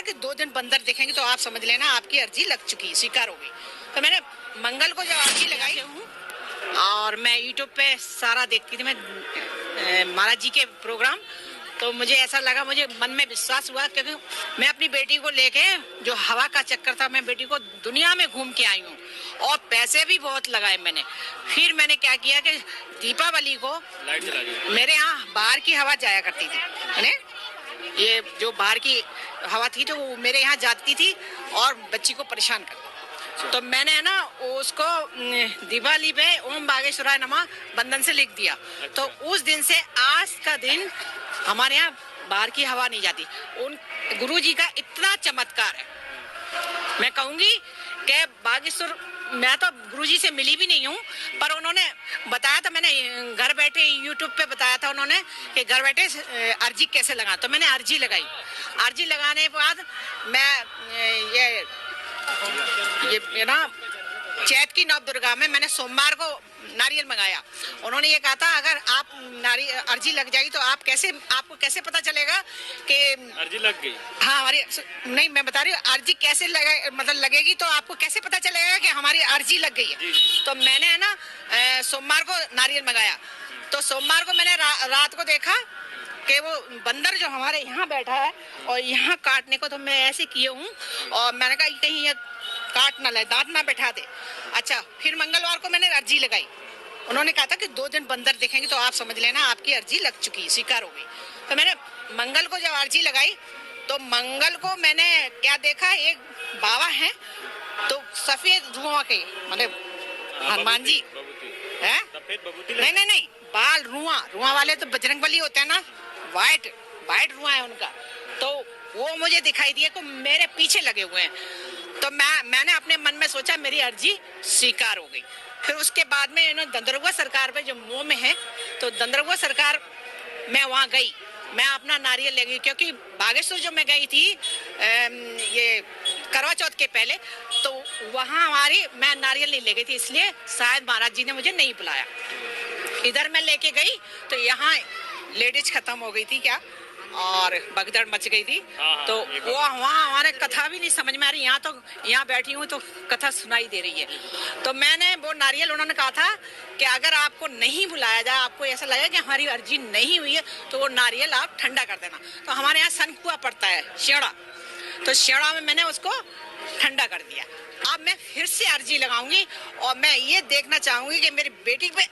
कि 2 दिन बंदर दिखेंगे तो आप समझ लेना आपकी अर्जी लग चुकी, स्वीकार हो गई। तो मैंने मंगल को जब अर्जी लगाई हूँ और मैं यूट्यूब पे सारा देखती थी मैं महाराज जी के प्रोग्राम, तो मुझे ऐसा लगा, मुझे मन में विश्वास हुआ, क्योंकि मैं अपनी बेटी को लेके जो हवा का चक्कर था, मैं बेटी को दुनिया में घूम के आई हूँ और पैसे भी बहुत लगाए मैंने। फिर मैंने क्या किया कि दीपावली को मेरे यहाँ बाहर की हवा जाया करती थी, ये जो बाहर की हवा थी तो वो मेरे यहाँ जाती थी और बच्ची को परेशान करती। तो मैंने है ना उसको दिवाली पे ओम बागेश्वराय नमः बंधन से लिख दिया। तो उस दिन से आज का दिन हमारे यहाँ बाहर की हवा नहीं जाती। उन गुरुजी का इतना चमत्कार है, मैं कहूँगी कि बागेश्वर, मैं तो गुरुजी से मिली भी नहीं हूँ, पर उन्होंने बताया था, मैंने घर बैठे यूट्यूब पे बताया था उन्होंने कि घर बैठे अर्जी कैसे लगा। तो मैंने अर्जी लगाई। अर्जी लगाने के बाद मैं ये ना चैत की नव दुर्गा में मैंने सोमवार को नारियल मंगाया। उन्होंने ये कहा था अगर आप अर्जी लग जाएगी तो आपको कैसे पता चलेगा कि अर्जी लग गई। हाँ, हमारी नहीं, मैं बता रही हूँ अर्जी कैसे लगेगी, तो आपको कैसे पता चलेगा कि हमारी अर्जी लग गई है। तो मैंने है ना सोमवार को नारियल मंगाया। तो सोमवार को मैंने रात को देखा कि वो बंदर जो हमारे यहाँ बैठा है और यहाँ काटने को, तो मैं ऐसे किए हूँ और मैंने कहा कहीं ये काट ना ले, दांत ना बैठा दे। अच्छा, फिर मंगलवार को मैंने अर्जी लगाई। उन्होंने कहा था कि 2 दिन बंदर दिखेंगे तो आप समझ लेना आपकी अर्जी लग चुकी, स्वीकार हो गई। तो मैंने मंगल को जब अर्जी लगाई तो मंगल को मैंने क्या देखा, एक बाबा है तो सफेद धुआं के, मतलब हनुमान जी है, नहीं, बाल रुआ वाले तो बजरंगबली होते हैं ना, वाइट रुआ है उनका, तो वो मुझे दिखाई दिया को मेरे पीछे लगे हुए हैं। तो मैंने अपने मन में सोचा मेरी अर्जी स्वीकार हो गई। फिर उसके बाद में इन्होंने दंदरगुआ सरकार पे जो मोह में है, तो दंदरगुआ सरकार मैं वहाँ गई, मैं अपना नारियल ले गई, क्योंकि बागेश्वर जो मैं गई थी ये करवा चौथ के पहले, तो वहाँ मैं नारियल नहीं ले गई थी, इसलिए शायद महाराज जी ने मुझे नहीं बुलाया। इधर मैं लेके गई तो यहाँ लेडीज खत्म हो गई थी क्या, और भगदड़ मच गई थी। तो वो वहाँ हमारे कथा भी नहीं समझ में आ रही, यहाँ बैठी हूँ तो कथा सुनाई दे रही है। तो मैंने वो नारियल, उन्होंने कहा था कि अगर आपको नहीं बुलाया जाए, आपको ऐसा लगे कि हमारी अर्जी नहीं हुई है, तो वो नारियल आप ठंडा कर देना। तो हमारे यहाँ सनकुआ पड़ता है, शेड़ा, तो शेड़ा में मैंने उसको ठंडा कर दिया। अब मैं फिर से अर्जी लगाऊंगी और मैं ये देखना चाहूंगी कि मेरी बेटी पे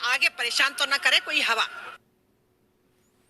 आगे परेशान तो ना करे कोई हवा।